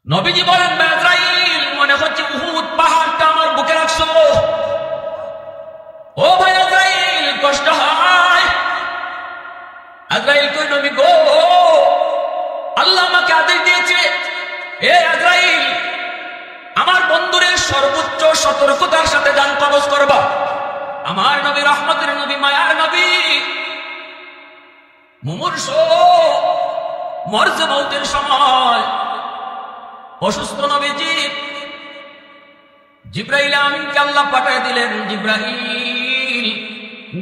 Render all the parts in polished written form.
নবীজি বলেন, আজরাইল, মনে হচ্ছে উহুদ পাহাড়টা আমার বুকে রাখছো। ও ভাই আজরাইল, কষ্ট হয়। আজরাইল কই, নবী গো, আল্লাহ আমাকে আদেশ দিয়েছে, এ আজরাইল, আমার বন্ধুরের সর্বোচ্চ সতর্কতার সাথে জান কবজ করবা। আমার নবী, রহমতের নবী, মায়ার নবী, মুমূর্ষ, মরজে মৌতের সময় অসুস্থ নবীজি জিব্রাইল আমিনকে আল্লাহ পাঠিয়ে দিলেন, জিব্রাইল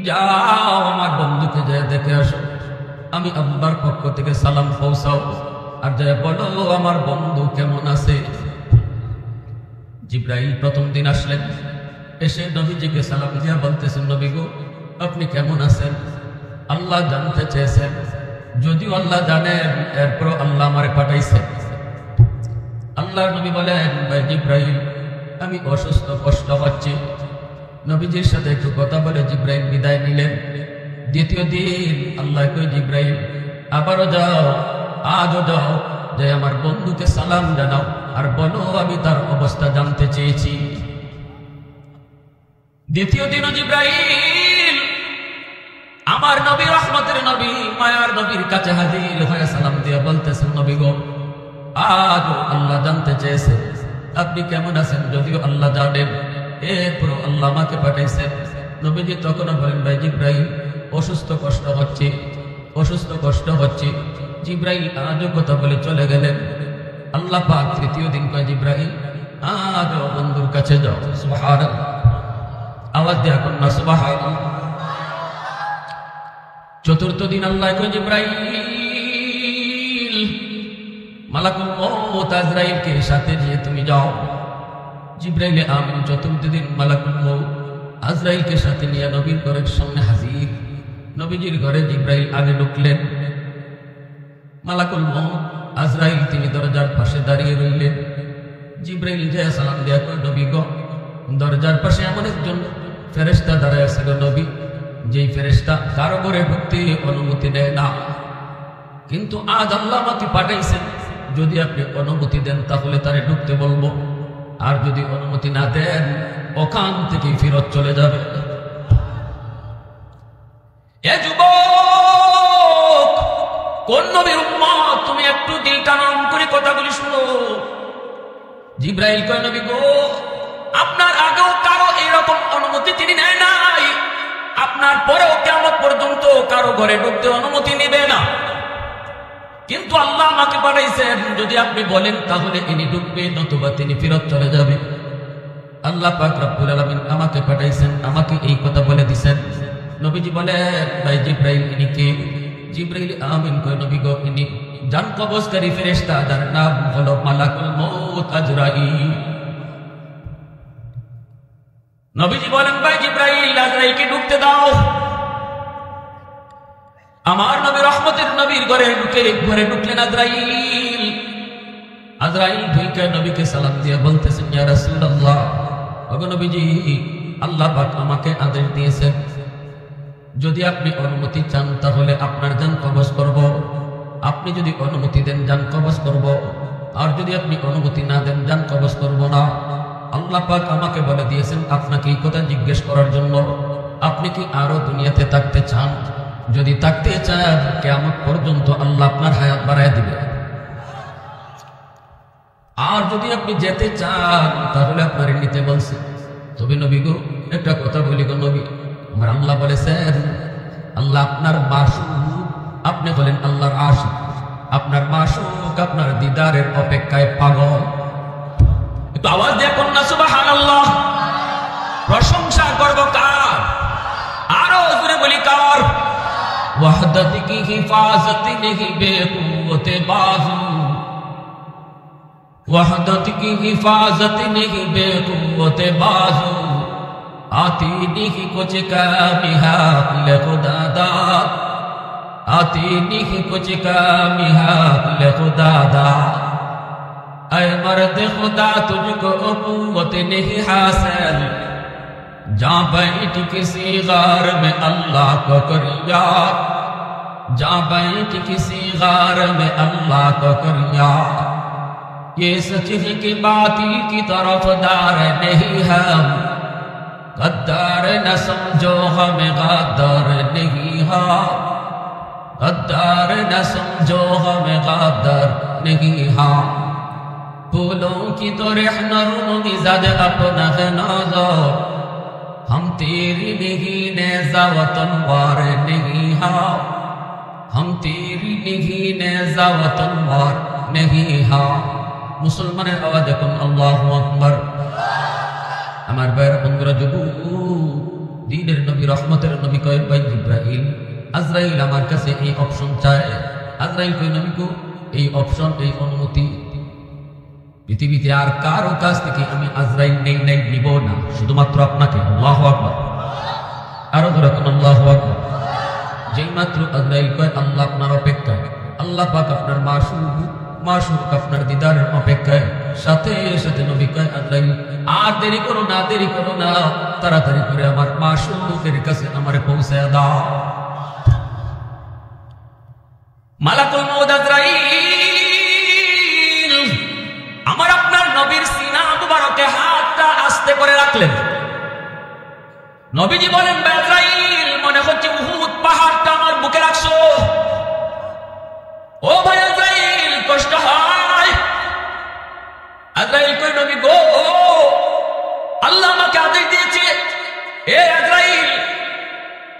যাও আমার বন্ধুকে যায় দেখে আসো, আমি আল্লাহর পক্ষ থেকে সালাম পৌঁছাও, আর যায় বলো আমার বন্ধু কেমন আছে। জিব্রাইল প্রথম দিন আসলেন, এসে নবীজিকে সালাম দিয়া বলতেছেন, নবী গো, আপনি কেমন আছেন? আল্লাহ জানতে চেয়েছেন, যদিও আল্লাহ জানেন, এরপর আল্লাহ আমারে পাঠাইছেন। আল্লাহর নবী বলেন, ভাই জিব্রাইল, আমি অসুস্থ, কষ্ট হচ্ছে। নবীজির সাথে একটু কথা বলে জিব্রাইল বিদায় নিলেন। দ্বিতীয় দিন আল্লাহ কই, জিব্রাইল আবারও যাও, আজও যাও, যে আমার বন্ধুকে সালাম জানাও, আর বলো আমি তার অবস্থা জানতে চেয়েছি। দ্বিতীয় দিনও জিব্রাইল আমার নবী, রহমতের নবী, মায়ার নবীর কাছে হাজির হয়ে সালাম দিয়ে বলতেছেন, নবী গো, আজও আল্লাহ জানতে চেয়েছে আপনি কেমন আছেন, যদিও আল্লাহ জানেন, এরপর আল্লাহ আমাকে পাঠাইছেন। নবীজি তখনও বলেন, ভাই জিব্রাইল, অসুস্থ, কষ্ট হচ্ছে, অসুস্থ, কষ্ট হচ্ছে। জিব্রাইল আজও কথা বলে চলে গেলেন। আল্লাহ পাক তৃতীয় দিন কয়, জিব্রাইল আজও বন্ধুর কাছে যাও। সুবহানাল্লাহ, আওয়াজ দেয়া কন্যা সুবহানাল্লাহ। চতুর্থ দিন আল্লাহ কয়, জিব্রাইল, মালাকুল মউত আজরাইলকে সাথে নিয়ে তুমি যাও। জিব্রাইল আমিন চতুর্থ দিন মালাকুল মউত আজরাইলকে সাথে নিয়ে নবীর ঘরের সামনে হাজির। নবীজির ঘরে জিব্রাইল আগে ঢুকলেন। মালাকুল মউত আজরাইল তিনি দরজার পাশে দাঁড়িয়ে রইলেন। জিব্রাইল যায় সালাম দেয়া কয়, নবী গো, দরজার পাশে এমন একজন ফেরেশতা দাঁড়ায় আছে গো নবী, যেই ফেরেশতা কারো ঘরে ঢুকতে অনুমতি দেয় না, কিন্তু আজ আল্লাহ আমাকে পাঠাইছেন, যদি আপনি অনুমতি দেন তাহলে তারে ঢুকতে বলবো, আর যদি অনুমতি না দেন ওখান থেকে ফেরত চলে যাবে। এ যুবক, কোন নবীর উম্মত, তুমি একটু দিলটা নরম করে কথাগুলি শুনো। জিব্রাইল কয়, নবী গো, আপনার আগেও কারো এরকম অনুমতি তিনি নেয় নাই, আপনার পরেও কিয়ামত পর্যন্ত কারো ঘরে ঢুকতে অনুমতি নেবে না, কিন্তু আল্লাহ আমাকে পাঠাইছেন, যদি আপনি বলেন তাহলে ইনি ঢুকবে, নতুবা তিনি ফেরত চলে যাবে। আল্লাহ পাক রব্বুল আলামিন আমাকে পাঠাইছেন, আমাকে এই কথা বলে দিছেন। নবীজি বলেন, ভাই জিব্রাইল, ইনি কে? জিব্রাইল আমিন কয়, নবী গো, ইনি জান কবজকারী ফেরেশতা, যার নাম হলো মালাকুল মউত আজরাইল। নবীজি বলেন, ভাই জিব্রাইল, আজরাইলকে ঢুকতে দাও। আমার নবী, রহমতের নবীর ঘরে ঢুকলেন আজরাইল। আজরাইল ঢুকে নবীকে সালাম দিয়ে বলতেছেন, ইয়া রাসূলুল্লাহ, ওগো নবীজি, আল্লাহ পাক আমাকে আদেশ দিয়েছেন, যদি আপনি অনুমতি চান তাহলে আপনার জান কবজ করব, আপনি যদি অনুমতি দেন জান কবজ করব, আর যদি আপনি অনুমতি না দেন জান কবজ করব না। আল্লাহ পাক আমাকে বলে দিয়েছেন আপনাকে এই কথা জিজ্ঞেস করার জন্য, আপনি কি আরো দুনিয়াতে থাকতে চান? যদি থাকতে চান, কিয়ামত পর্যন্ত আল্লাহ আপনার হায়াত বাড়ায় দিবে, আর যদি আপনি যেতে চান তাহলে আপনার নিতে বলছে। তবে নবী গো, একটা কথা বলি গো নবী, আমার আল্লাহ বলেছেন, আল্লাহ আপনার মাসুক, আপনি বলেন আল্লাহর আশিক, আপনার মাসুক আপনার দিদারের অপেক্ষায় পাগল। একটু আওয়াজ দিয়ে কন্যা সুবহানাল্লাহ। প্রশংসা করব কার? আরো জোরে বলি কার? वहदत की हिफाजत नहीं बेकुव्वत बाजू, वहदत की हिफाजत नहीं बेकुव्वत बाजू, आती नहीं कुछ कमी हाल खुदा दाद, आती नहीं कुछ कमी हाल खुदा दाद। ऐ मर्द खुदा तुझको कुव्वत नहीं हासिल, जा बैठ किसी गार में अल्लाह को कर याद, जा बैठ किसी गार में अल्लाह को कर याद। ये सच है कि बातिल की तरफदार नहीं हम, गद्दार न समझो हमें गद्दार नहीं हम, गद्दार न समझो हमें गद्दार नहीं हम। फूलों की तो रहनुर मिजाज अपना है नजर, हम तेरी नहीं नेज़ा वतन वार नहीं हम, हम तेरी नहीं नेज़ा वतन वार नहीं हम। मुसलमाনের আওয়াজ এখন আল্লাহু আকবার। আমার ভাইয়ের বন্ধুরা, যুবক দ্বীনের নবী রহমতের নবী কয় ভাই জিবরাইল, আজরাইল আমার কাছে এই অপশন চায়। আজরাইল কয় নবী গো, এই অপশন, এই অনুমতি পৃথিবীতে আর কারো কাছ থেকে আমি আজরাইল নেই নিব না, শুধুমাত্র আপনাকে। আল্লাহু আকবার। আরো ধরে কোন আল্লাহু আকবার। যেই মাত্র আজরাইল কয় আল্লাহ আপনার অপেক্ষায়, আল্লাহ পাক আপনার মাশউক আপনার দিদারের অপেক্ষায়, সাথে সাথে নবী কয় আজরাইল আর দেরি করো না, দেরি করো না, তাড়াতাড়ি করে আমার মাশউকের কাছে আমারে পৌঁছায় দাও। মালাকুল মউত আজরাইল আমার আপনার নবীর সিনা মুবারকে হাতটা আস্তে করে রাখলেন। নবীজি বলেন, আজরাইল মনে হচ্ছে উহুদ পাহাড়টা আমার বুকে রাখছো। ও ভাই আজরাইল, কষ্ট হয়। আজরাইল কই নবী গো, আল্লাহ আমাকে আদেশ দিয়েছে, এ আজরাইল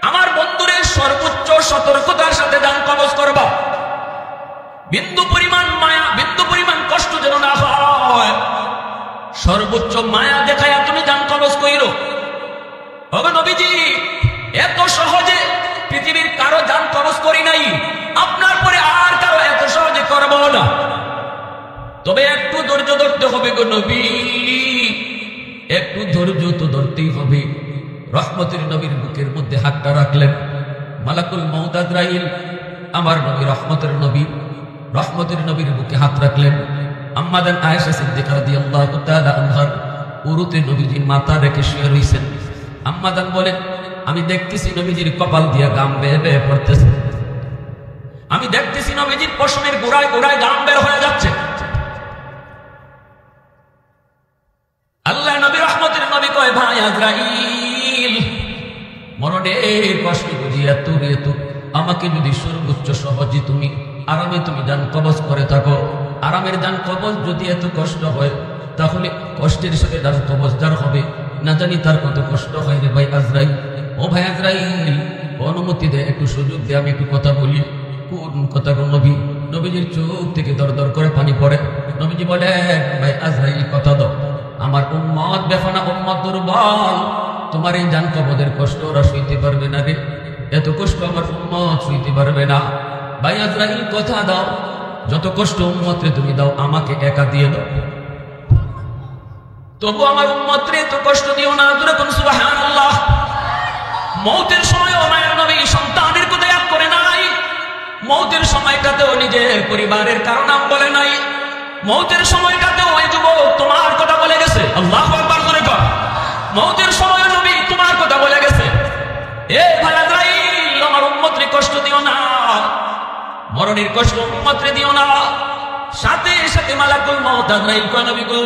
আমার বন্ধুরে সর্বোচ্চ সতর্কতার সাথে যান কবজ করবা। বিন্দু পরিমাণ মায়া, বিন্দু পরিমাণ কষ্ট যেন না হয়, সর্বোচ্চ মায়া দেখায় তুমি যান কবজ কইরো। হবে নবীজি, এত সহজে পৃথিবীর কারো যান কবজ করি নাই, আপনার পরে আর কারো এত সহজে করব না। তবে একটু ধৈর্য ধরতে হবে গো নবী, একটু ধৈর্য তো ধরতেই হবে। রহমতের নবীর বুকের মধ্যে হাতটা রাখলেন। মালাকুল মউত আজরাইল আমার নবী রহমতের নবীর বুকে হাত রাখলেন। আম্মা জান আয়েশা সিদ্দিকা রাদিয়াল্লাহু তাআলা আনহার উরুতে নবীজির মাথা রেখে শুয়ে রইছেন। আম্মা জান বলেন, আমি দেখতেছি নবীজির কপাল দিয়া গাম বেয়ে বেয়ে পড়তেছে, আমি দেখতেছি নবীজির পশমের গোড়ায় গোড়ায় গাম বের হয়ে যাচ্ছে। আল্লাহ নবী রহমতের নবী কয়, ভাই আজরাইল মরণের কষ্ট বুঝি এত আমাকে যদি সর্বোচ্চ সহজে তুমি আরামে তুমি যান কবজ করে থাকো, আরামের যান কবজ যদি এত কষ্ট হয়, তাহলে কষ্টের সাথে যান কবজ যার হবে না জানি তার কত কষ্ট হয় রে ভাই আজরাইল। ও ভাই আজরাইল, অনুমতি দে, একটু সুযোগ দে, আমি একটু কথা বলি। কোন কথা গো নবী? নবীজির চোখ থেকে দর দর করে পানি পড়ে। নবীজি বলেন, ভাই আজরাইল কথা দাও, আমার উম্মত বেফানা, উম্মত দুর্বল, তোমার এই জান কবজের কষ্ট ওরা সইতে পারবে না রে, এত কষ্ট আমার উম্মত সইতে পারবে না। ভাই আজরাইল কথা দাও, যত কষ্ট উম্মতরে তুমি দাও আমাকে একা দিয়ে দাও, তবু আমার উম্মতরে এত কষ্ট দিও না। যখন সুবহানাল্লাহ, মৌতের সময় মায়ের নবী সন্তানের কথা এক করে নাই, মৌতের সময়টাতেও নিজের পরিবারের কারণ নাম বলে নাই, মৌতের সময়টাতেও ওই যুবক তোমার কথা বলে গেছে। আল্লাহু আকবার করে কর, মৌতের সময় নবী তোমার কথা বলে গেছে। এ ভাই আজরাইল, আমার উম্মতরে কষ্ট দিও না, মরণের কষ্ট উম্মতরে দিও না। সাথে সাথে মালাকুল মউত আজরাইল কয়, নবী গো,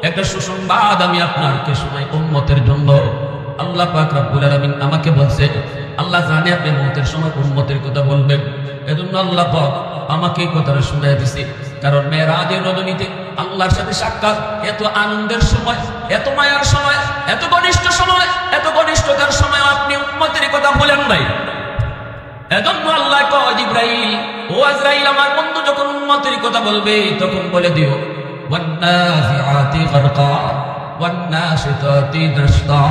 একটা সুসংবাদ আমি আপনাকে শোনাই উম্মতের জন্য। আল্লাহ পাক রব্বুল আলামিন আমাকে বলছে, আল্লাহ জানে আপনি মউতের সময় উম্মতের কথা বলবেন, এজন্য আল্লাহ পাক আমাকে এই কথাটা শুনাই দিছে। কারণ মেরাজের রজনীতে আল্লাহর সাথে সাক্ষাৎ এত আনন্দের সময়, এত মায়ার সময়, এত ঘনিষ্ঠ সময়, এত ঘনিষ্ঠতার সময় আপনি উম্মতের কথা বলেন নাই। এজন্য আল্লাহ কয়, জিবরাইল, ও আজরাইল আমার বন্ধু যখন উম্মতের কথা বলবে তখন বলে দিও, ওয়ান্নাজিআতি গারকা ওয়ান্নাশিতাতি নাশতা।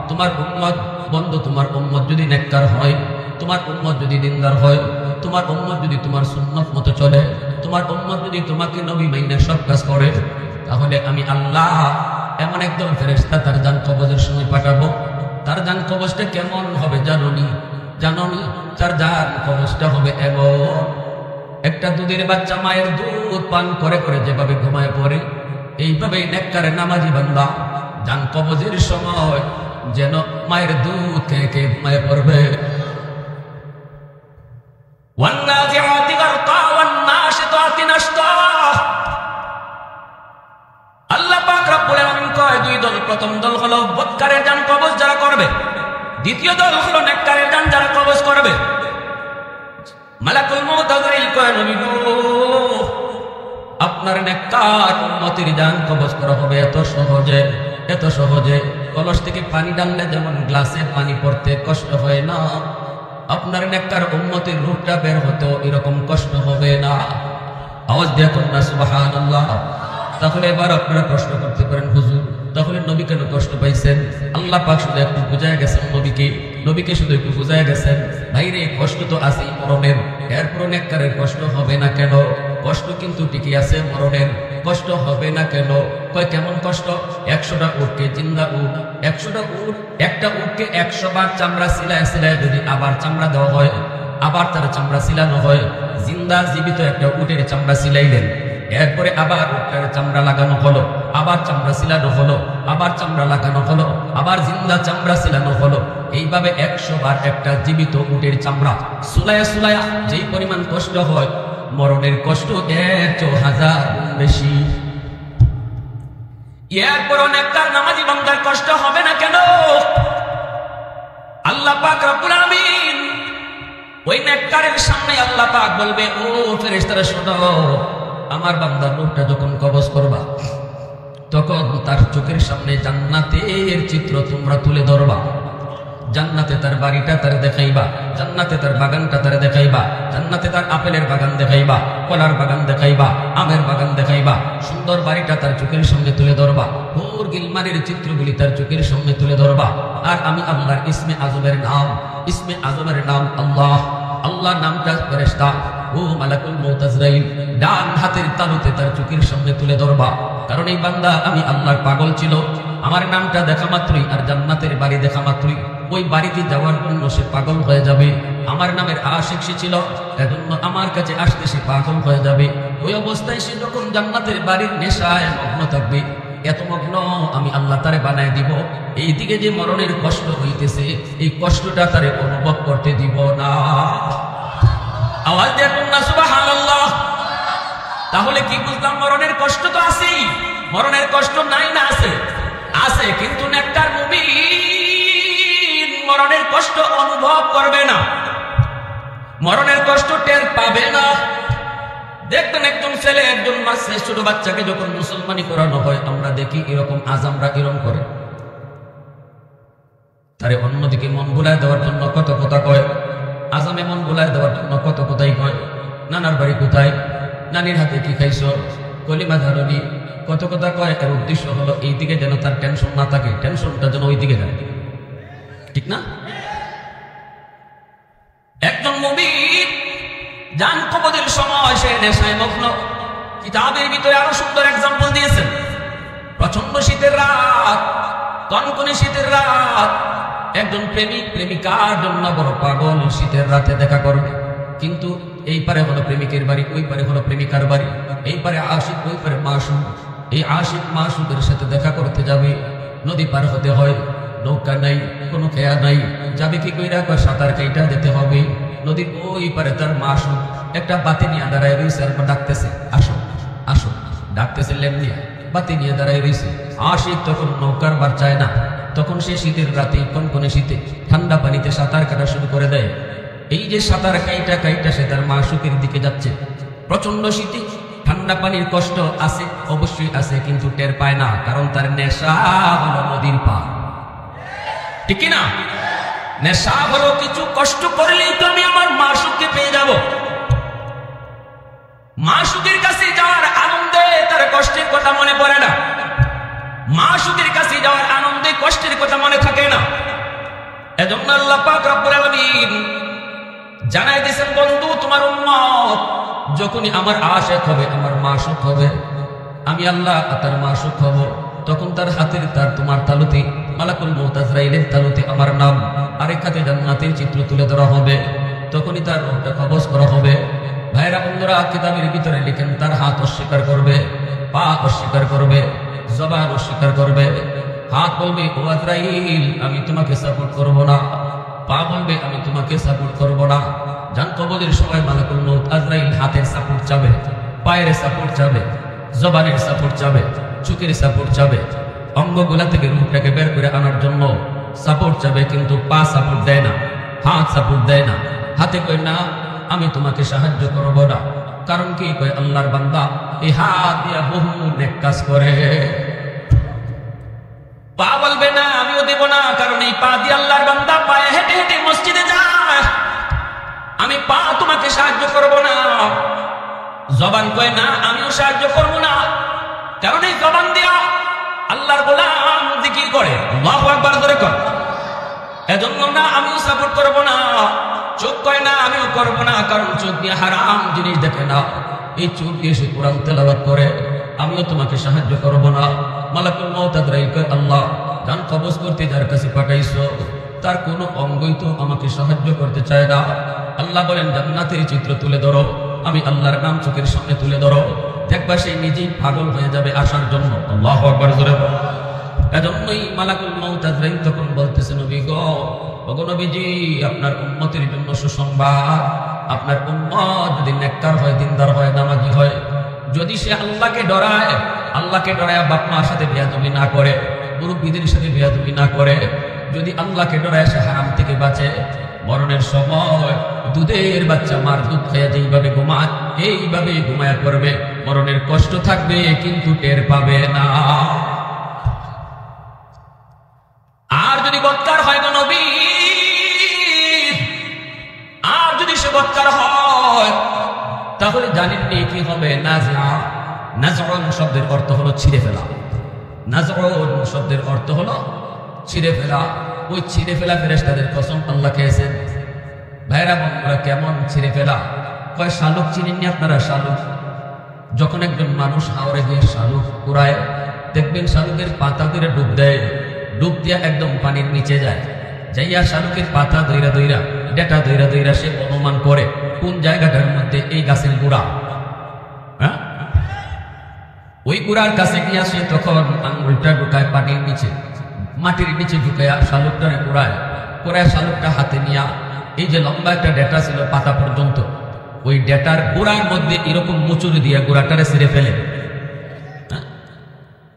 তোমার উম্মত বন্ধু, তোমার উম্মত যদি নেককার হয়, তোমার উম্মত যদি দিনদার হয়, তোমার উম্মত যদি তোমার সুন্নাত মতো চলে, তোমার উম্মত যদি তোমাকে নবী মাইনে সব কাজ করে, তাহলে আমি আল্লাহ এমন একদল ফেরেশতা তার জান কবজের সময় পাঠাবো। তার জান কবজটা কেমন হবে জানোনি? তার জান কবজটা হবে এমন, একটা দুধের বাচ্চা মায়ের দুধ পান করে করে যেভাবে ঘুমায় পড়ে, এইভাবে নেককারে নামাজি বান্দা জান কবজের সময় যেন মায়ের দুধ খেয়ে খেয়ে ঘুমায় পড়বে। প্রথম দল হলো বদকারের জান কবজ যারা করবে, দ্বিতীয় দল হলো নেককারের জান যারা কবজ করবে। মালাকুল মউত আজরাইল কয় নবী গো, আপনার নেককার উম্মতের জান কবজ করা হবে এত সহজে, এত সহজে। কলস থেকে পানি ডাললে যেমন গ্লাসে পানি পড়তে কষ্ট হয় না, আপনার নেককার উম্মতের রূহটা বের হতো এরকম কষ্ট হবে না। আওয়াজ দিয়ে কন্যা সুবহানাল্লাহ। তাহলে এবার আপনারা প্রশ্ন করতে পারেন, হুজুর তাহলে নবী কেন কষ্ট পাইছেন? আল্লাহ পাক শুধু একটু বুঝায় গেছেন নবীকে শুধু একটু বুঝায় গেছেন, ভাইরে কষ্ট তো আছেই মরণের, এরপর নেককারের কষ্ট হবে না কেন? কষ্ট কিন্তু ঠিকই আছে মরণের, কষ্ট হবে না কেন? কয় কেমন কষ্ট? 100টা উটকে জিন্দা উট, 100টা উট, একটা উটকে 100 বার চামড়া সিলায় সিলায় যদি আবার চামড়া দেওয়া হয়, আবার তার চামড়া সিলানো হয়, জিন্দা জীবিত একটা উটের চামড়া সিলাইলেন, এরপরে আবার উটটার চামড়া লাগানো হলো, আবার চামড়া সিলানো হলো, আবার চামড়া লাগানো হলো, আবার জিন্দা চামড়া সিলানো হলো। এইভাবে 100 বার একটা জীবিত উটের চামড়া সুলায়া সুলায়া যেই পরিমাণ কষ্ট হয়, মরণের কষ্ট 1000 গুণ বেশি। এরপর নেককার নামাজি বান্দার কষ্ট হবে না কেন? আল্লাহ পাক রব্বুল আলামিন ওই নেককারের সামনে আল্লাহ পাক বলবে, ও ফেরেশতারা শোনো, আমার বান্দার রূহটা যখন কবজ করবা তখন তার চোখের সামনে জান্নাতের চিত্র তোমরা তুলে ধরবা। জান্নাতে তার বাড়িটা তার দেখাইবা, জান্নাতে তার বাগানটা তার দেখাইবা, জান্নাতে তার আপেলের বাগান দেখাইবা, কলার বাগান দেখাইবা, আমের বাগান দেখাইবা, সুন্দর বাড়িটা তার চোখের সামনে তুলে ধরবা, হুর গিলমানের চিত্রগুলি তার চোখের সামনে তুলে ধরবা। আর আমি আল্লাহর ইসমে আজমের নাম আল্লাহ, আল্লাহ নামটা ফেরেশতা ও মালাকুল মউত আজরাইল ডান হাতের তালুতে তার চোখের সামনে তুলে ধরবা। কারণ এই বান্দা আমি আল্লাহর পাগল ছিল, আমার নামটা দেখা মাত্রই আর জান্নাতের বাড়ি দেখা মাত্রই ওই বাড়িতে যাওয়ার জন্য সে পাগল হয়ে যাবে। আমার নামের আশিক সে ছিল, এজন্য আমার কাছে আসতে সে পাগল হয়ে যাবে। ওই অবস্থায় সে যখন জান্নাতের বাড়ির নেশায় মগ্ন থাকবে, এত মগ্ন আমি আল্লাহ তারে বানায় দিব, এইদিকে যে মরণের কষ্ট হইতেছে এই কষ্টটা তারে অনুভব করতে দিব না। আওয়াজ দিয়ে কন্যা সুবহানাল্লাহ। তাহলে কি বুঝলাম? মরণের কষ্ট তো আছেই, মরণের কষ্ট নাই না? আছে, আছে। কিন্তু নেককার মুমিন মরণের কষ্ট অনুভব করবে না, মরণের কষ্ট টের পাবে না। দেখবেন একজন ছেলে একজন মাসে ছোট বাচ্চাকে যখন মুসলমানি করানো হয়, আমরা দেখি এরকম আজামরা এরকম করে, তারে অন্যদিকে মন ভুলায় দেওয়ার জন্য কত কথা কয়, আজামে মন ভুলায় দেওয়ার জন্য কত কথাই কয়, নানার বাড়ি কোথায়, নানির হাতে কি খাইছ, কলিমা ধারণী, কত কথা কয়। এর উদ্দেশ্য হলো এই দিকে যেন তার টেনশন না থাকে, টেনশনটা যেন ওই দিকে যায়, ঠিক না? একজন মুমিন জান কবজের সময় সে নেশায় মগ্ন। কিতাবের ভিতরে আরো সুন্দর এক্সাম্পল দিয়েছেন। প্রচন্ড শীতের রাত, কনকনে শীতের রাত, একজন প্রেমিক প্রেমিকার জন্য বড় পাগল, শীতের রাতে দেখা করবে। কিন্তু এই পারে হলো প্রেমিকের বাড়ি, ওই পারে হলো প্রেমিকার বাড়ি, এই পারে আশিক, ওই পারে মাসুক। এই আশিক মাসুকের সাথে দেখা করতে যাবে, নদী পার হতে হয়, নৌকা নাই, কোনো খেয়া নাই, যাবে কি কইরা? সাঁতার কাইটা যেতে হবে। নদীর ওই পারে তার মাসুক একটা বাতি নিয়ে দাঁড়ায় রয়েছে, আর ডাকতেছে, আসো আসো, ডাকতেছে লেম দিয়ে, বাতি নিয়ে দাঁড়ায় রয়েছে। আশিক তখন নৌকার বার চায় না, তখন সে শীতের রাতে কনকনে শীতে ঠান্ডা পানিতে সাঁতার কাটা শুরু করে দেয়। এই যে সাঁতার কাইটা কাইটা সে তার মাসুকের দিকে যাচ্ছে। প্রচন্ড শীতে ঠান্ডা পানির কষ্ট আছে, অবশ্যই আছে, কিন্তু টের পায় না, কারণ তার নেশা হলো নদীর পার, ঠিক না? নেশা হলো কিছু কষ্ট করলেই তো আমি আমার মাসুককে পেয়ে যাব। মাসুকের কাছে যাওয়ার আনন্দে তার কষ্টের কথা মনে পড়ে না, মাসুকের কাছে যাওয়ার আনন্দে কষ্টের কথা মনে থাকে না। এজন্য আল্লাহ পাক রব্বুল আলামিন জানাই দিয়েছেন, বন্ধু তোমার উম্মত যখনই আমার আশিক হবে, আমার মাসুক হবে, আমি আল্লাহ তার মাসুক হব, তখন তার হাতের তার তোমার তালুতে মালাকুল মউত আজরাইলের তালুতে আমার নাম, আরেক হাতে জান্নাতের চিত্র তুলে ধরা হবে, তখনই তার রূহটা কবজ করা হবে। ভাইরা বন্ধুরা, কিতাবের ভিতরে লিখেন তার হাত অস্বীকার করবে, পা অস্বীকার করবে, জবান অস্বীকার করবে। হাত বলবে, ও আজরাইল আমি তোমাকে সাপোর্ট করব না, পা বলবে আমি তোমাকে সাপোর্ট করব না। জান কবজের সময় মালাকুল মউত আজরাইল হাতের সাপোর্ট চাবে, পায়ের সাপোর্ট চাবে, জবানের সাপোর্ট চাবে, চোখের সাপোর্ট চাবে, অঙ্গগুলা থেকে রূহটাকে বের করে আনার জন্য সাপোর্ট চাবে, কিন্তু পা সাপোর্ট দেয় না, হাত সাপোর্ট দেয় না। হাতে কই না আমি তোমাকে সাহায্য করব না, কারণ কি কয় আল্লাহর বান্দা এই হাত দিয়া বহু নেক কাজ করে। পা বলবে না আমিও দেব না, কারণ এই পা দিয়ে আল্লাহর বান্দা পায়ে হেঁটে হেঁটে মসজিদে যায়, আমি পা তোমাকে সাহায্য করব না। জবান কয় না আমিও সাহায্য করব না, কারণ এই জবান দিয়া আল্লাহর গোলাম জিকির করে, আল্লাহু আকবার ধরে কর, এজন্য না আমিও সাপোর্ট করব না। চোখ কয় না আমিও করব না, কারণ চোখ দিয়ে হারাম জিনিস দেখে না, এই চোখ দিয়ে সে কোরআন তেলাওয়াত করে, আমিও তোমাকে সাহায্য করব না। মালাকুল মউত আজরাইল কয় আল্লাহ জান কবজ করতে যার কাছে পাঠাইছো তার কোনো অঙ্গই তো আমাকে সাহায্য করতে চায় না। আল্লাহ বলেন জান্নাতের চিত্র তুলে ধরো, আমি আল্লাহর নাম চোখের সামনে তুলে ধরো, দেখবা সে নিজেই পাগল হয়ে যাবে আসার জন্য। আল্লাহু আকবার জোরে বল। এজন্যই মালাকুল মউত আজরাইল তখন বলতেছে নবী গো, ওগো নবীজি আপনার উম্মতের জন্য সুসংবাদ, আপনার উম্মত যদি নেককার হয়, দিনদার হয়, নামাজি হয়, যদি সে আল্লাহকে ডরায়, আল্লাহকে ডরায় বাপ মার সাথে বেয়াদবি না করে, মুরব্বীদের সাথে বেয়াদবি না করে, যদি আল্লাহকে ডরায় সে হারাম থেকে বাঁচে, মরণের সময় দুধের বাচ্চা মার দুধ খেয়ে যেইভাবে ঘুমায় এইভাবে ঘুমায়া করবে, মরণের কষ্ট থাকবে কিন্তু টের পাবে না। আর যদি বৎকার হয় গো নবী, আর যদি সে বৎকার হয় তাহলে জানেননি কি হবে? নাজরুন শব্দের অর্থ হলো ছিঁড়ে ফেলা, নাজরুন শব্দের অর্থ হলো ছিঁড়ে ফেলা। ওই ছিঁড়ে ফেলা ফেরেশতাদের কসম আল্লাহ খেয়েছেন। ভাইরা বন্ধুরা কেমন ছিঁড়ে ফেলা? কয় শালুক চিনেননি আপনারা? শালুক যখন একজন মানুষ হাওড়ে গিয়ে শালুক কুড়ায়, দেখবেন শালুকের পাতা ধরে ডুব দেয়, ডুব দিয়া একদম পানির নিচে যায়, যাইয়া শালুকের পাতা দইরা দইরা ডেটা দইরা দইরা সে অনুমান করে কোন জায়গাটার মধ্যে এই গাছের গুড়া, হ্যাঁ ওই গুড়ার কাছে গিয়া সে তখন আঙুলটা ঢুকায় পানির নিচে, মাটির নিচে ঢুকাইয়া শালুকটারে কুড়ায়, কুড়ায় শালুকটা হাতে নিয়া এই যে লম্বা একটা ডেটা ছিল পাতা পর্যন্ত, ওই ডেটার গোড়ার মধ্যে এরকম মুচুরি দিয়ে গোড়াটারে ছিঁড়ে ফেলে।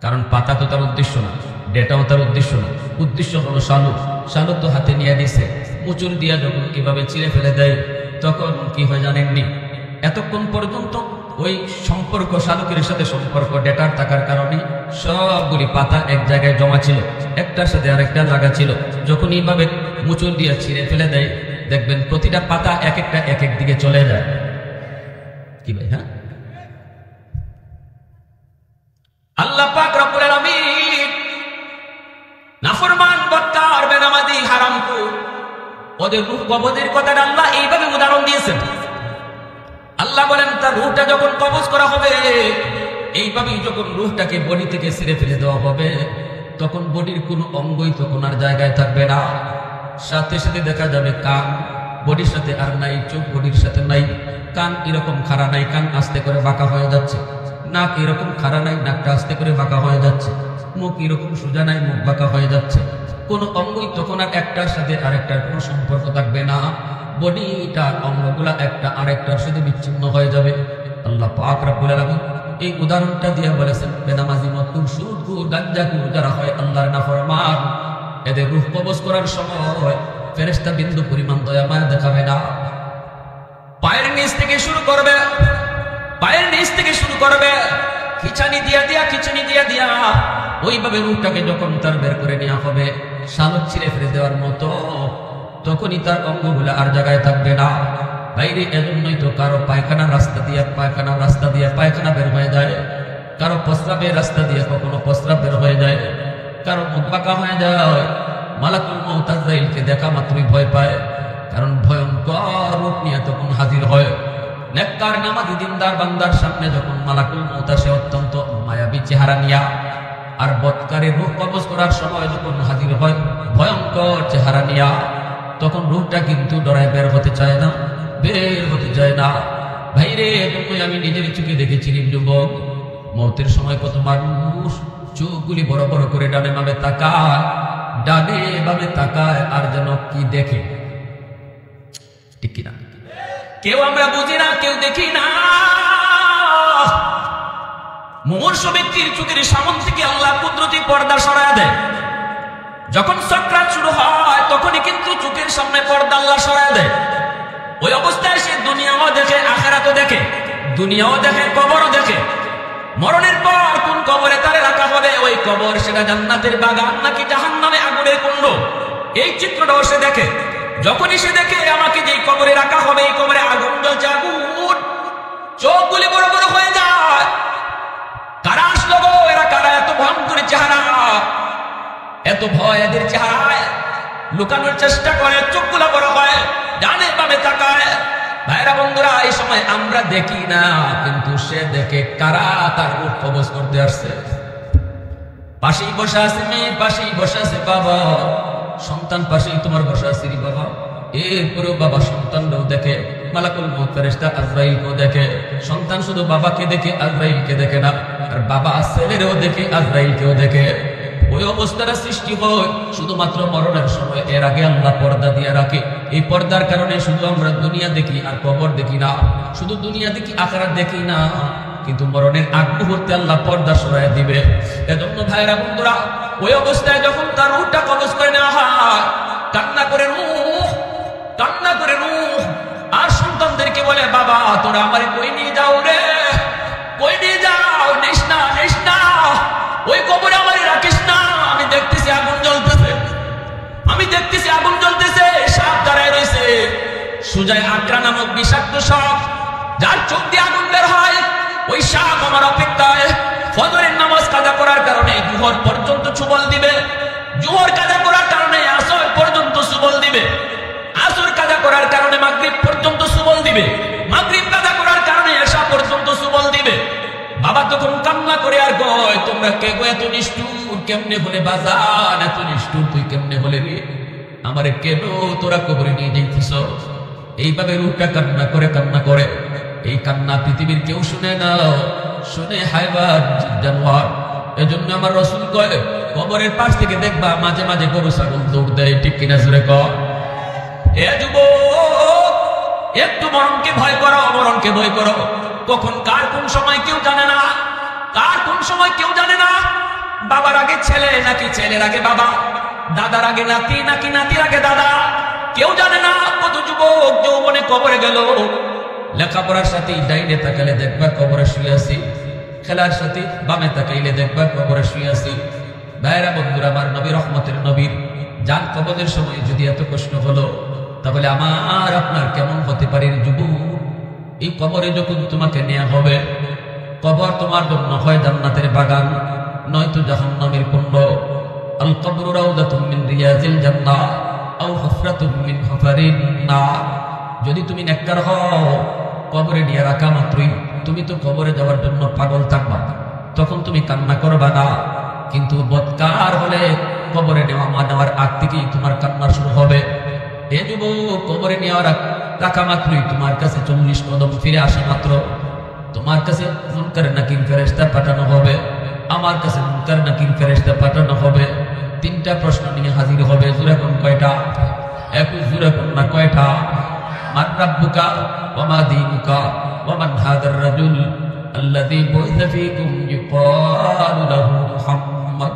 কারণ পাতা তো তার উদ্দেশ্য না, ডেটাও তার উদ্দেশ্য না, উদ্দেশ্য হলো শালুক। শালুক তো হাতে নিয়ে নিছে, মুচুর দিয়া যখন কিভাবে ছিঁড়ে ফেলে দেয় তখন কি হয় জানেননি? এতক্ষণ পর্যন্ত ওই সম্পর্ক, শালুকের সাথে সম্পর্ক ডেটার থাকার কারণে সবগুলি পাতা এক জায়গায় জমা ছিল, একটার সাথে আরেকটা লাগা ছিল। যখন এইভাবে মুচুর দিয়া ছিঁড়ে ফেলে দেয় দেখবেন প্রতিটা পাতা এক একটা এক এক দিকে চলে যায়। কি ভাই? হ্যাঁ, আল্লাহ পাক রব্বুল আলামিন নাফরমান, বদকার, বেনামাজি, হারামখোর ওদের রূহ কবজের কথাটা আল্লাহ এইভাবে উদাহরণ দিয়েছেন। আল্লাহ বলেন তার রূহটা যখন কবজ করা হবে, এইভাবেই যখন রূহটাকে বডি থেকে ছিঁড়ে ফেলে দেওয়া হবে, তখন বডির কোনো অঙ্গই তখন আর জায়গায় থাকবে না। সাথে সাথে দেখা যাবে কান বডির সাথে আর নাই, চোখ বডির সাথে নাই, কান এরকম খাড়া নাই, কান আস্তে করে বাঁকা হয়ে যাচ্ছে, নাক এরকম খাড়া নাই, নাকটা আস্তে করে বাঁকা হয়ে যাচ্ছে, মুখ এরকম সোজা নাই, মুখ বাঁকা হয়ে যাচ্ছে। কোন অঙ্গই তখন আর একটার সাথে আরেকটার কোনো সম্পর্ক থাকবে না, বডিটার অঙ্গগুলা একটা আরেকটার সাথে বিচ্ছিন্ন হয়ে যাবে। আল্লাহ পাক রব্বুল আলামিন এই উদাহরণটা দিয়ে বলেছেন বেনামাজি, মতকুর, সুদখোর, গাঞ্জাখোর যারা হয় আল্লাহর নাফরমান, এদের রূহ কবজ করার সময় ফেরেশতা বিন্দু পরিমাণ দয়া মায়া দেখাবে না। পায়ের নিচ থেকে শুরু করবে, পায়ের নিচ থেকে শুরু করবে, খিচানি দিয়া দিয়া খিচুনি দিয়া দিয়া ওইভাবে রূহটাকে যখন তার বের করে নেওয়া হবে শালুক ছিঁড়ে ফেলে দেওয়ার মতো, তখনই তার অঙ্গগুলো আর জায়গায় থাকবে না। বাইরে এজন্যই তো কারো পায়খানার রাস্তা দিয়ে পায়খানা বের হয়ে যায়, কারো প্রস্রাবের রাস্তা দিয়ে কখনো প্রস্রাব বের হয়ে যায়, কারো মুখ বাঁকা হয়ে যায়। মালাকুল মউত আজরাইলকে দেখা মাত্রই ভয় পায়, কারণ ভয়ঙ্কর রূপ নিয়ে তখন হাজির হয়। নেককার নামাজি দিনদার বান্দার সামনে যখন মালাকুল মউত আসে অত্যন্ত মায়াবী চেহারা নিয়া, আর বৎকারের রূহ কবজ করার সময় যখন হাজির হয় ভয়ঙ্কর চেহারা নিয়া, তখন রূহটা কিন্তু ডরায় বের হতে চায় না, বের হতে চায় না। ভাইরে, এজন্যই আমি নিজের চোখে দেখেছিলাম যুবক, মৌতের সময় কত মানুষ চোখগুলি বড় বড় করে ডানে বামে তাকায়, ডানে বামে তাকায়, আর যেন কি দেখে, ঠিক কিনা? কেউ আমরা বুঝি না, কেউ দেখি না, মুমূর্ষু ব্যক্তির চোখের সামনে থেকে আল্লাহ কুদরতি পর্দা সরায় দেয়। যখন সাকরাত শুরু হয় তখনই কিন্তু চোখের সামনে পর্দা আল্লাহ সরায় দেয়। ওই অবস্থায় সে দুনিয়াও দেখে, আখিরাতও দেখে, দুনিয়াও দেখে, কবরও দেখে। মরণের পর কোন কবরে তারে রাখা হবে, ওই কবর সেটা জান্নাতের বাগান নাকি জাহান্নামে আগুনের কুণ্ড, এই চিত্রটাও সে দেখে। যখনই সে দেখে আমাকে যেই কবরে রাখা হবে, এই কবরে আগুন জ্বলছে, আগুন, চোখগুলি বড় বড় হয়ে যায়। কারা আসলো গো, এরা কারা, এত ভয়ঙ্কর চেহারা, এত ভয় এদের চেহারায়। লুকানোর চেষ্টা করে, চোখগুলা বড় হয়, ডানে বামে তাকায়। ভাইরা বন্ধুরা, এই সময় আমরা দেখি না, কিন্তু সে দেখে। কারা? তার রূপ কবজ করতে আসছে। পাশেই বসে আছে মেয়ে, পাশেই বসে আছে বাবা, সন্তান পাশেই তোমার বসে আছে রে বাবা। এরপরেও বাবা সন্তানরাও দেখে, মালাকুল মউত ফেরেশতা আজরাইলকেও দেখে। সন্তান শুধু বাবাকে দেখে, আজরাইলকে দেখে না। আর বাবা ছেলেরও দেখে, আজরাইলকেও দেখে। ওই অবস্থাটা সৃষ্টি হয় শুধুমাত্র মরণের সময়। এর আগে আল্লাহ পর্দা দিয়ে রাখে। এই পর্দার কারণে শুধু আমরা দুনিয়া দেখি আর কবর দেখি না, শুধু দুনিয়া দেখি আখিরাত দেখি না, কিন্তু মরণের আগ মুহূর্তে আল্লাহ পর্দা সরায় দিবে। এজন্য ভাইরা বন্ধুরা, ওই অবস্থায় যখন তার রূহটা কবজ করে নেওয়া হয়, কান্না করে রূহ, কান্না করে রূহ। আর সন্তানদেরকে বলে, বাবা তোরা আমারে কই নিয়ে যাও রে, কই নিয়ে যাও, নিস না, নিস না, ওই কবরে আমারে রাখিস না। আমি দেখতেছি আগুন জ্বলতেছে, আমি দেখতেছি আগুন জ্বলতেছে। সাপ দাঁড়ায় রয়েছে, সুজায় আকরা নামক বিষাক্ত সাপ, যার চোখ দিয়ে আগুন বের হয়। ওই সাপ আমার অপেক্ষায় ফজরের নামাজ কাজা করার কারণে জোহর পর্যন্ত চুবল দিবে, জোহর কাজা করার কারণে আসর পর্যন্ত সুবল দিবে, আসর কাজা করার কারণে মাগরিব পর্যন্ত সুবল দিবে, মাগরিব কাজা করার কারণে এশা পর্যন্ত সুবল দিবে। বাবা তখন কান্না করে আর কয়, তোমরা কে গো এত নিষ্ঠুর, কেমনে হলে বাজান, এত নিষ্ঠুর তুই কেমনে হলে রে, আমারে কেন তোরা কবরে নিয়ে যাইতেছ? এইভাবে রূহটা কান্না করে, কান্না করে। এই কান্না পৃথিবীর কেউ শুনে না, শুনে হায়বান জানোয়ার। এজন্য আমার রাসূল কয়, কবরের পাশ থেকে দেখবা মাঝে মাঝে গরু ছাগল দৌড় দেয়, ঠিক কিনা জোরে কর। এ যুবক, একটু মরণকে ভয় করো, মরণকে ভয় করো। কখন কার কোন সময় কেউ জানে না, কার কোন সময় কেউ জানে না। বাবার আগে ছেলে নাকি ছেলের আগে বাবা, দাদার আগে নাতি নাকি নাতির আগে দাদা, কেউ জানে না। কত যুবক যৌবনে কবরে গেল। লেখাপড়ার সাথে ডাইনে তাকালে দেখবা কবরে শুয়ে আছি, খেলার সাথে বামে তাকাইলে দেখবা কবরে শুয়ে আছি। ভাইরা বন্ধুরা, আমার নবী রহমতের নবীর জান কবজের সময় যদি এত কষ্ট হলো, তাহলে আমার আপনার কেমন হতে পারে যুবক? এই কবরে যখন তোমাকে নেওয়া হবে, কবর তোমার জন্য হয় জান্নাতের বাগান, নয়তো জাহান্নামের কুণ্ড। আল কবরু রাউদাতুম মিন রিয়াজিল জান্নাহ আও হুফরাতুম মিন হুফারিন নার। যদি তুমি নেককার হও, কবরে নিয়ে রাখা মাত্রই তুমি তো কবরে যাওয়ার জন্য পাগল থাকবা, তখন তুমি কান্না করবা না। কিন্তু বদকার হলে কবরে নেওয়ার আগ থেকেই তোমার কান্না শুরু হবে। এ যুবক, কবরে নেওয়ার রাখা মাত্রই তোমার কাছে 40 কদম ফিরে আসা মাত্র তোমার কাছে মুনকার নাকির ফেরেশতা পাঠানো হবে, আমার কাছে মুনকার নাকির ফেরেশতা পাঠানো হবে। 3টা প্রশ্ন নিয়ে হাজির হবে। জোরে কোন কয়টা? একটু জোরে কোন না কয়টা? মান রাব্বুকা ওয়া মা দীনুকা ওয়া মান হাদার রাজুল আল্লাযী বুইসা ফীকুম ইউকালু লাহু মুহাম্মদ।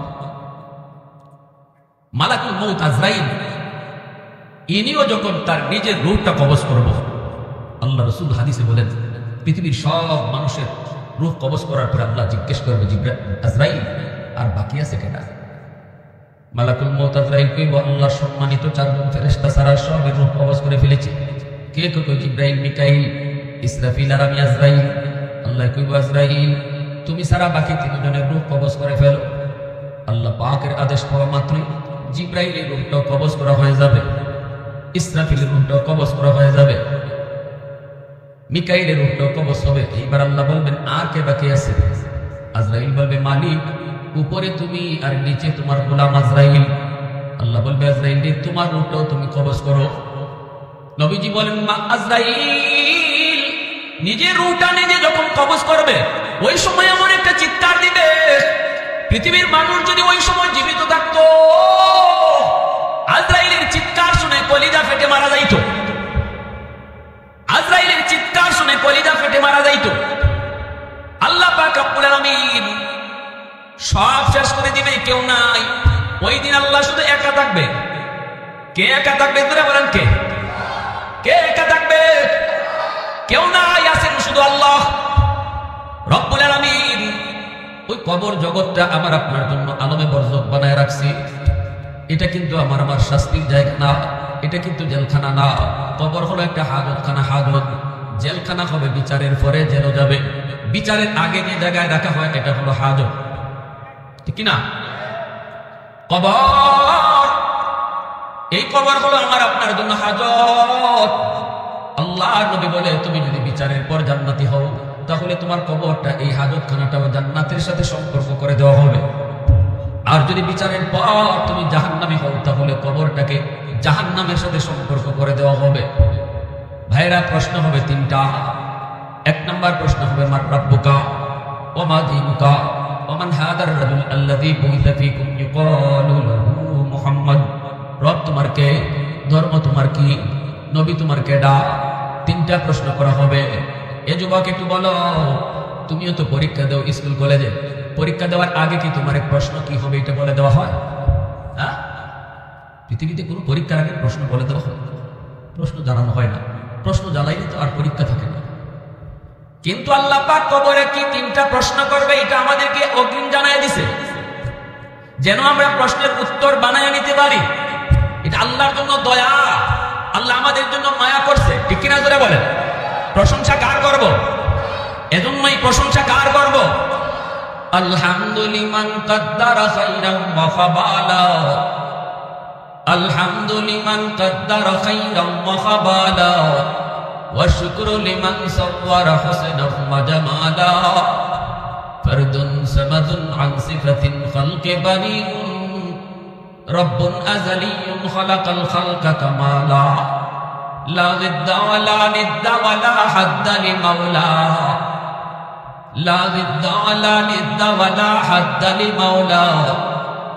মালাকুল মউত আজরাইল ইনিও যখন তার নিজের রূহটা কবজ করব, আল্লাহ রাসূল হাদিসে বলেন, পৃথিবীর সব মানুষের রূহ কবজ করার পর আল্লাহ জিজ্ঞেস করবে, আজরাইল আর বাকি আছে কেনা? মালাকুল মউত আজরাইল কইব, আল্লাহ সম্মানিত 4 জন ফেরেশতা ছাড়া সবের রূহ কবজ করে ফেলেছি। কে কই? জিবরাইল, মিকাইল, ইসরাফিল আর আমি আজরাইল। আল্লাহ কইব, আজরাইল তুমি ছাড়া বাকি 3 জনের রূহ কবজ করে ফেলো। আল্লাহ পাকের আদেশ পাওয়া মাত্রই জিবরাইলের রূহটা কবজ করা হয়ে যাবে, ইসরাফিলের রূহটা কবজ করা হয়ে যাবে, মিকাইলের রূহটা কবজ হবে। এইবার আল্লাহ বলবেন, আর কে বাকি আছে? আজরাইল বলবে, মালিক উপরে তুমি আর নিচে তোমার গোলাম আজরাইল। আল্লাহ বলবে, আজরাইল তোমার রূহটাও তুমি কবজ করো। নবীজি বলেন, মা আজরাইল নিজের রূহটা নিজে যখন কবজ করবে, ওই সময় এমন একটা চিৎকার দিবে, পৃথিবীর মানুষ যদি ওই সময় জীবিত থাকতো, আজরাইলের চিৎকার শুনে কলিজা ফেটে মারা যাইতো। আজরাইলের চিৎকার শুনে কলিজা ফেটে মারা যাইতো। আল্লাহ পাক রব্বুল আলামিন সব শেষ করে দিবে, কেউ নাই। ওই দিন আল্লাহ শুধু একা থাকবে। কে একা থাকবে? তোরা বলেন কে? কে একা থাকবে? কেউ নাই, আছেন শুধু আল্লাহ রব্বুল আলামিন। ওই কবর জগৎটা আমার আপনার জন্য আলমে বরজক বানায় রাখছি। এটা কিন্তু আমার শাস্তির জায়গা না, এটা কিন্তু জেলখানা না। কবর হলো একটা হাজতখানা। হাজত জেলখানা হবে বিচারের পরে জেলও যাবে। বিচারের আগে যে জায়গায় রাখা হয় এটা হলো হাজত, ঠিক না? কবর, এই কবর হলো আমার আপনার জন্য হাজত। আল্লাহ নবী বলে, তুমি যদি বিচারের পর জান্নাতি হও তাহলে তোমার কবরটা এই হাজতখানাটাও জান্নাতের সাথে সম্পর্ক করে দেওয়া হবে। আর যদি বিচারের পর তুমি জাহান্নামী হও তাহলে কবরটাকে জাহান্নামের সাথে সম্পর্ক করে দেওয়া হবে। ভাইরা, প্রশ্ন হবে তিনটা। এক নাম্বার প্রশ্ন হবে, মান রাব্বুকা ওয়া মা দীনুকা ওয়া মান হাদার রাজুল আল্লাযী বুইসা ফীকুম ইউকালু লাহু মুহাম্মদ। রব তোমার কে? ধর্ম তোমার কি? নবী তোমার কেডা? তিনটা প্রশ্ন করা হবে। এ যুবক একটু বলো, তুমিও তো পরীক্ষা দাও স্কুল কলেজে। পরীক্ষা দেওয়ার আগে কি তোমার এক প্রশ্ন কি হবে এটা বলে দেওয়া হয়? হ্যাঁ, পৃথিবীতে কোনো পরীক্ষার আগে প্রশ্ন বলে দেওয়া হয়? প্রশ্ন জানানো হয় না। প্রশ্ন জানাইলে তো আর পরীক্ষা থাকে না। কিন্তু আল্লাহ পাক কবরে কি তিনটা প্রশ্ন করবে এটা আমাদেরকে অগ্রিম জানায় দিছে, যেন আমরা প্রশ্নের উত্তর বানায় নিতে পারি। এটা আল্লাহর জন্য দয়া, আল্লাহ আমাদের জন্য মায়া করছে, ঠিক কিনা জোরে বলেন? প্রশংসা কার করব? এজন্যই প্রশংসা কার করব? আলহামদুলিমান কাদ্দারা খাইরাম ওয়া ফাবালা, আলহামদুলিমান কাদ্দারা খাইরাম ওয়া ফাবালা, ওয়া শুকরু লিমান সাওয়ারা হুসনাম ওয়া জামালা, ফারদুন সামাদুন আন সিফাতিন খালকি বারিউন, রব্বুন আযালিয়ুন খালাকাল খালকা কামালা, লা জিদ্দা ওয়ালা নিদ্দা ওয়ালা হাদ্দা লিমাওলা, লা জিদ্দা ওয়ালা নিদ্দা ওয়ালা হাদ্দা লিমাওলা,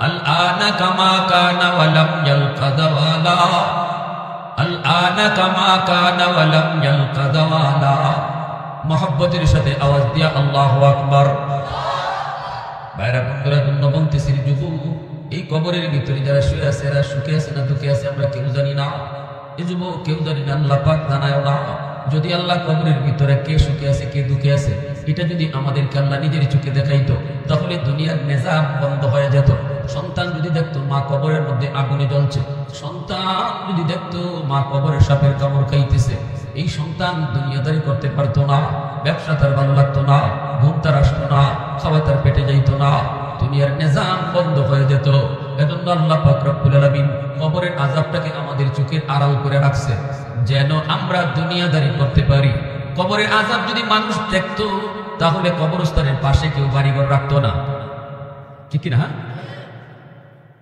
আল আনা কামা কানা ওয়া লাম ইয়ালকা দাওয়ালা, আল আনা কামা কানা ওয়া লাম ইয়ালকা দাওয়ালা। মুহাব্বতের সাথে আওয়াজ দিয়া আল্লাহু আকবার। বাইরা বন্ধুরা, জন্য বলতেছি, যুবক, এই কবরের ভিতরে যারা শুয়ে আছে এরা সুখে আছে না দুঃখে আছে আমরা কেউ জানি না। এই যুবক, কেউ জানি না, আল্লাহ পাক জানায় না। যদি আল্লাহ কবরের ভিতরে কে সুখে আছে কে দুঃখে আছে এটা যদি আমাদেরকে আল্লাহ নিজের চোখে দেখাইতো তাহলে দুনিয়ার নিজাম বন্ধ হয়ে যেত। সন্তান যদি দেখতো মা কবরের মধ্যে আগুনে জ্বলছে, সন্তান যদি দেখতো মা কবরের সাপের কামড় খাইতেছে, এই সন্তান দুনিয়াদারি করতে পারতো না, ব্যবসা তার ভালো লাগতো না, ঘুম তার আসতো না, খাওয়া তার পেটে যাইতো না, দুনিয়ার নিজাম বন্ধ হয়ে যেত। এজন্য আল্লাহ পাক রব্বুল আলামিন কবরের আযাবটাকে আমাদের চোখের আড়াল করে রাখছে যেন আমরা দুনিয়াদারি করতে পারি। কবরের আযাব যদি মানুষ দেখতো তাহলে কবরস্থানের পাশে কেউ বাড়িঘর রাখতো না, ঠিক কি না?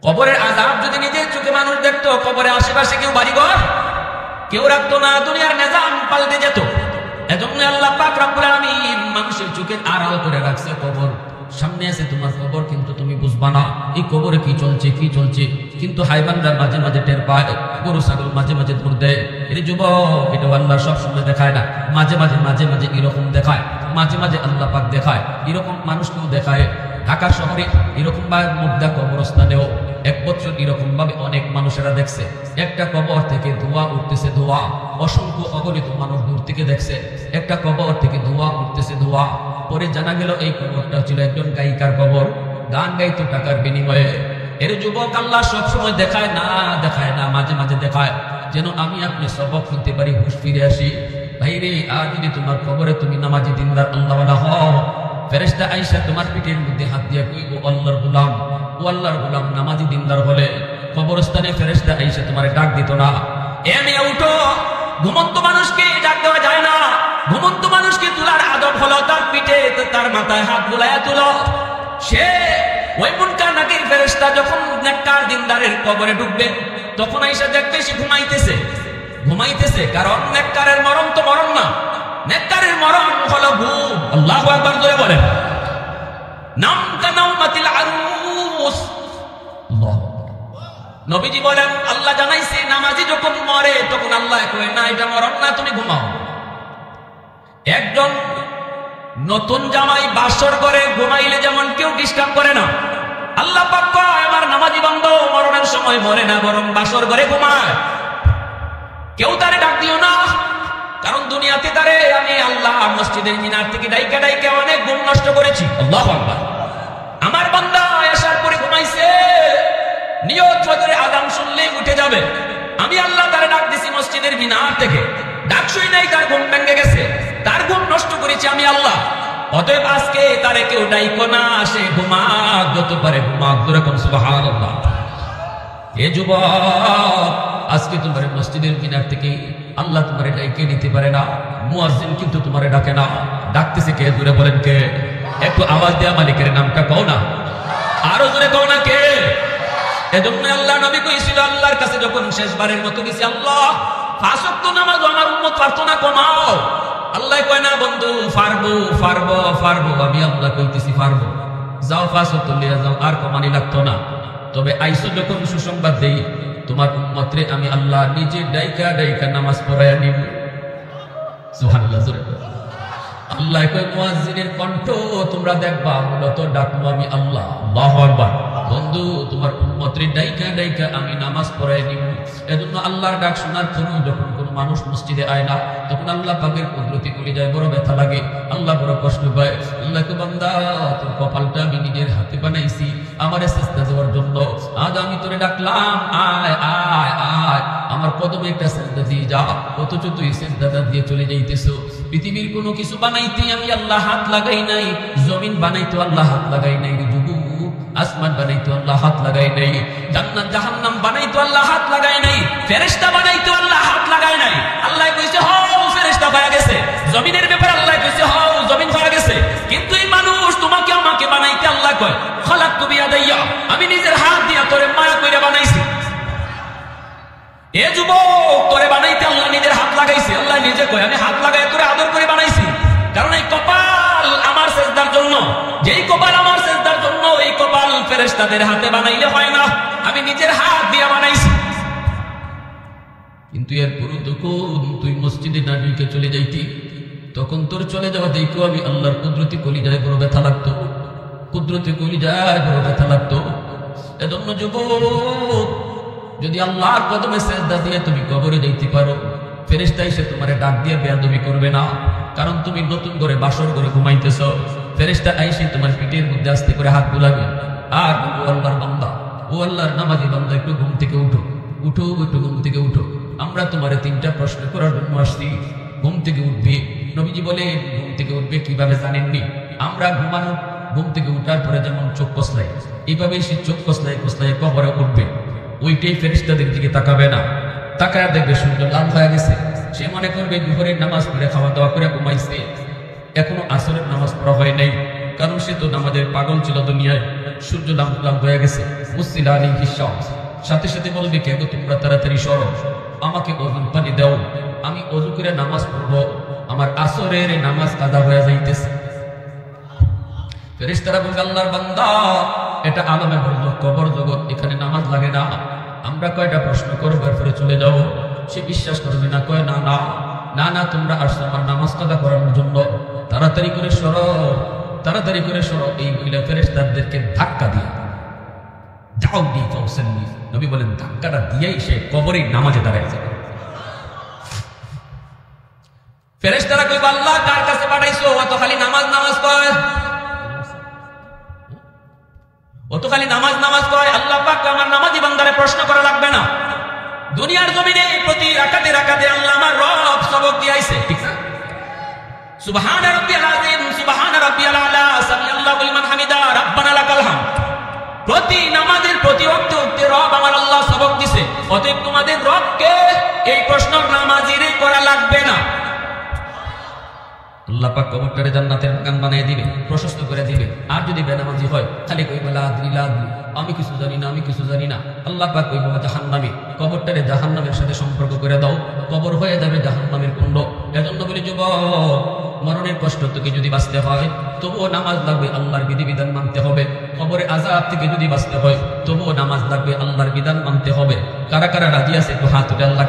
কবরের আযাব যদি নিজের চোখে মানুষ দেখতো কবরের আশেপাশে কেউ বাড়িঘর কেউ রাখতো না, দুনিয়ার নিজাম পাল্টে যেত। এজন্য আল্লাহ পাক রব্বুল আলামিন মানুষের চোখের আড়াল করে রাখছে কবর। সামনে আছে তোমার কবর, কিন্তু তুমি বুঝবা না এই কবরে কি চলছে কি চলছে। কিন্তু হাইওয়ানরা মাঝে মাঝে টের পায়, গরু ছাগল মাঝে মাঝে দৌড় দেয়। এর যুবক, এটা আল্লাহ সবসময় দেখায় না, মাঝে মাঝে এরকম দেখায়, মাঝে মাঝে আল্লাহ পাক দেখায়। এরকম মানুষকেও দেখায়। ঢাকা শহরে এরকম ভাবে মুদ্রা কবরস্থানেও 1 বছর এরকম ভাবে অনেক মানুষেরা দেখছে একটা কবর থেকে ধোঁয়া উঠতেছে, ধোঁয়া। অসংখ্য অগণিত মানুষ দূর থেকে দেখছে একটা কবর থেকে ধোঁয়া উঠতেছে, ধোঁয়া। পরে জানা গেল এই কবরটা ছিল একজন গায়িকার কবর, গান গাইতো টাকার বিনিময়ে। এর যুবক, আল্লাহ সবসময় দেখায় না, মাঝে মাঝে দেখায় যেন আমি আপনি সবক নিতে পারি, হুঁশ ফিরে আসি। ভাইরে, আর যদি তোমার কবরে তুমি নামাজি দিনদার আল্লাহওয়ালা হও, ফেরেশতা আয়েশা তোমার পিঠের মধ্যে হাত দিয়ে কইব, আল্লাহর গোলাম, ও আল্লাহর গোলাম নামাজি দিনদার হলে কবরস্থানে ফেরেশতা আয়েশা তোমারে ডাক দিত না, এ মেয়ে উঠো। ঘুমন্ত মানুষকে ডাক দেওয়া যায় না। ঘুমন্ত মানুষকে তোলার আদব হলো তার পিঠে তার মাথায় হাত বুলাইয়া তুলো। সে ওই মুনকার নাকির ফেরেশতা যখন নেককার দিনদারের কবরে ঢুকবে তখন আয়েশা দেখবে সে ঘুমাইতেছে। কারণ নেককারের মরণ তো মরণ না, নেককারের মরণ হলো ঘুম। আল্লাহু আকবার জোরে বলেন। নাম কানাউমাতিল আরুস। নবীজি বলেন, আল্লাহ জানাইছে নামাজি যখন মরে তখন আল্লাহ কয় না এটা মরণ না, তুমি ঘুমাও। একজন নতুন জামাই বাসর করে ঘুমাইলে যেমন কেউ ডিস্টার্ব করে না, আল্লাহ পাক কয় আমার নামাজি বান্দা মরণের সময় মরে না, বরং বাসর ঘরে ঘুমায়। কেউ তারে ডাক দিও না, কারণ দুনিয়াতে তারে আমি আল্লাহ মসজিদের মিনার থেকে ডাইকা ডাইকা অনেক ঘুম নষ্ট করেছি। আল্লাহু আকবার। আমার বান্দা এশার পরে ঘুমাইছে, নিয়ত ফজরে আযান শুনলেই উঠে যাবে, আমি আল্লাহ তারে ডাক দিছি মসজিদের মিনার থেকে, ডাক শুই নাই, তার ঘুম ভেঙে গেছে, তার ঘুম নষ্ট করেছি আমি আল্লাহ। অতএব আজকে তারে কেউ ডাইকো না, সে ঘুমাক, যত পারে ঘুমাক। যেরকম সুবহানাল্লাহ। এ যুবক, আজকে তোমার মসজিদের মিনার থেকে আল্লাহ তোমারে ডাইকে নিতে পারে না, মুয়াজ্জিন কিন্তু তোমারে ডাকে না। ডাকতেছে কে? জোরে বলেন কে? একটু আওয়াজ দেয়া মালিকের নামটা কও না, আরো জোরে কও না কে? এজন্য আল্লাহ নবী কইছিল আল্লাহর কাছে যখন শেষবারের মতো গেছি, আল্লাহ 5 ওয়াক্ত নামাজ আমার উম্মত পারতো না, কমাও। আল্লাহ কয় না বন্ধু, পারবো পারবো পারবো। আমি আল্লাহ কইতেছি পারবো, যাও 5 ওয়াক্ত লিয়া যাও, আর কমানি লাগতো না। তবে আইসো যখন সুসংবাদ দেই, তোমার উম্মতরে আমি আল্লাহ নিজে ডাইকা ডাইকা নামাজ পড়ায়া নিব। সুবহানাল্লাহ। আল্লাহ কয় মুয়াজ্জিনের কণ্ঠ তোমরা দেখবা, মূলত ডাকবো আমি আল্লাহ। আল্লাহু আকবার। বন্ধু, তোমার উম্মতরে ডাইকা ডাইকা আমি নামাজ পড়ায় নিব। এজন্য আল্লাহর ডাক শোনার পর যখন কোন মানুষ মসজিদে আয় না, তখন আল্লাহ পাকের কুদরতি কলি যায়, বড় ব্যথা লাগে, আল্লাহ বড় কষ্ট পায়। আল্লাহ কয় বান্দা, তোর কপালটা আমি নিজের হাতে বানাইছি আমারে সিজদা দেওয়ার জন্য। আজ আমি তোরে ডাকলাম, আয় আয় আয়, আমার কদমে একটা সিজদা দিয়ে যা, অথচ তুই সিজদাটা দিয়ে চলে যাইতেছো। পৃথিবীর কোনো কিছু বানাইতে আমি আল্লাহ হাত লাগাই নাই, জমিন বানাইতে আল্লাহ হাত লাগাই নাই, আসমান বানাইতো আল্লাহ হাত লাগাই নাই, জান্নাত জাহান্নাম বানাইতো আল্লাহ হাত লাগাই নাই, ফেরেশতা বানাইতো আল্লাহ হাত লাগাই নাই। আল্লাহ কইছে হও ফেরেশতা হয়ে গেছে, জমিনের ব্যাপারে আল্লাহ কইছে হও জমিন হয়ে গেছে। কিন্তু এই মানুষ তোমাকে আমাকে বানাইতে আল্লাহ কয় খালাকতু বিয়াদাইয়া, আমি নিজের হাত দিয়া তোরে মায়া কইরা বানাইছি। এ যুবক, তোরে বানাইতে আল্লাহ নিজের হাত লাগাইছে। আল্লাহ নিজে কয় আমি হাত লাগাই তোরে আদর করে বানাইছি, কারণ এই কপাল আমার সিজদার জন্য। যেই কপাল আমার সিজদার জন্য, এই কপাল ফেরেশতাদের হাতে বানাইলে হয় না, আমি নিজের হাত দিয়ে বানাইছি। কিন্তু এরপরও তখন তুই মসজিদে না ঢুকে চলে যাইতি, তখন তোর চলে যাওয়া দেখো আমি আল্লাহর কুদরতি কলিজায় বড় ব্যথা লাগতো, কুদরতি কলিজায় বড় ব্যথা লাগতো। এজন্য যুবক, যদি আল্লাহর কদমে সিজদা দিয়ে তুমি কবরে যাইতে পারো, ফেরেশতা এসে তোমারে ডাক দিয়ে বেয়াদবি করবে না, কারণ তুমি নতুন করে বাসর করে ঘুমাইতেছ। ফেরেশতা আইসে তোমার পিঠের মধ্যে আস্তে করে হাত বুলাবে আর ও আল্লাহর বান্দা, ও আল্লাহর নামাজি বান্দা, একটু ঘুম থেকে উঠো, উঠো, একটু ঘুম থেকে উঠো, আমরা তোমারে 3টা প্রশ্ন করার জন্য আসছি। ঘুম থেকে উঠবে। নবীজি বলে ঘুম থেকে উঠবে কিভাবে জানেননি? আমরা ঘুম থেকে উঠার পরে যেমন চোখ কসলাই, এইভাবে সে চোখ কসলাই কসলাই কবরে উঠবে। ওইটাই ফেরেশতাদের দিকে তাকাবে না, তাকায় দেখবে সূর্য লাল হয়ে গেছে। সে মনে করবে দুপুরের নামাজ পড়ে খাওয়া দাওয়া করে ঘুমাইছে, এখনো আসরের নামাজ পড়া হয় নাই, কারণ সে তো নামাজের পাগল ছিল দুনিয়ায়। সূর্য লাল হয়ে গেছে, মুসিলা আলাইহিস শামস, সাথে সাথে বলবে কে গো তোমরা তাড়াতাড়ি সরো, আমাকে ওযুর পানি দাও, আমি ওযু করে নামাজ পড়বো, আমার আসরের নামাজ কাজা হয়ে যাইতেছে। ফেরেশতারা বলবে আল্লাহর বান্দা, এটা আলমে বরজখ, কবর জগৎ, এখানে নামাজ লাগে না, আমরা কয়টা প্রশ্ন করবো এরপরে চলে যাও। সে বিশ্বাস করবে না, কয় না না না না, তোমরা আসছো আমার নামাজ কাজা করানোর জন্য, তাড়াতাড়ি করে সরো, তাড়াতাড়ি করে সরো। এই মহিলা ফেরেশতাদেরকে ধাক্কা দিয়ে যাও দিয়ে পৌঁছেননি। নবী বলেন ধাক্কাটা দিয়েই সে কবরে নামাজে দাঁড়ায় যাবে। ফেরেশতারা কইবে আল্লাহ কার কাছে পাঠাইছো? ও তো খালি নামাজ নামাজ কয়, ও তো খালি নামাজ নামাজ কয়। আল্লাহ পাক আমার নামাজি বান্দারে প্রশ্ন করা লাগবে না। দুনিয়ার জমিনে প্রতি রাকাতে রাকাতে আল্লাহ আমার রব সবক দিয়েছে, ঠিক না? সুবহান রাব্বিয়াল আযীম, সুবহান রাব্বিয়াল আলা, সামি আল্লাহু লিমান হামিদা, রাব্বানা লাকাল হামদ। প্রতি নামাজের প্রতি ওয়াক্তে রব আমার আল্লাহ সবক দিছে। অতএব তোমাদের রবকে এই প্রশ্ন নামাজিরে করা লাগবে না। আল্লাহ পাক কবরটারে জান্নাতের বাগান বানিয়ে দিবে, প্রশস্ত করে দিবে। আর যদি বেনামাজি হয় খালি কইবে লা আদরি লা আদরি, আমি কিছু জানি না, আমি কিছু জানি না। আল্লাহ পাক কইবে জাহান্নামী, কবরটারে জাহান্নামের সাথে সম্পর্ক করে দাও, কবর হয়ে যাবে জাহান্নামের কুণ্ড। এজন্য বলি যুবক, মরণের কষ্ট থেকে যদি বাঁচতে হয় তবুও নামাজ লাগবে, আল্লাহর বিধিবিধান মানতে হবে। কবরে আযাব থেকে যদি বাঁচতে হয় তবুও নামাজ লাগবে, আল্লাহর বিধান মানতে হবে। কারা কারা রাজি আছে একটু হাত উঠে আল্লাহ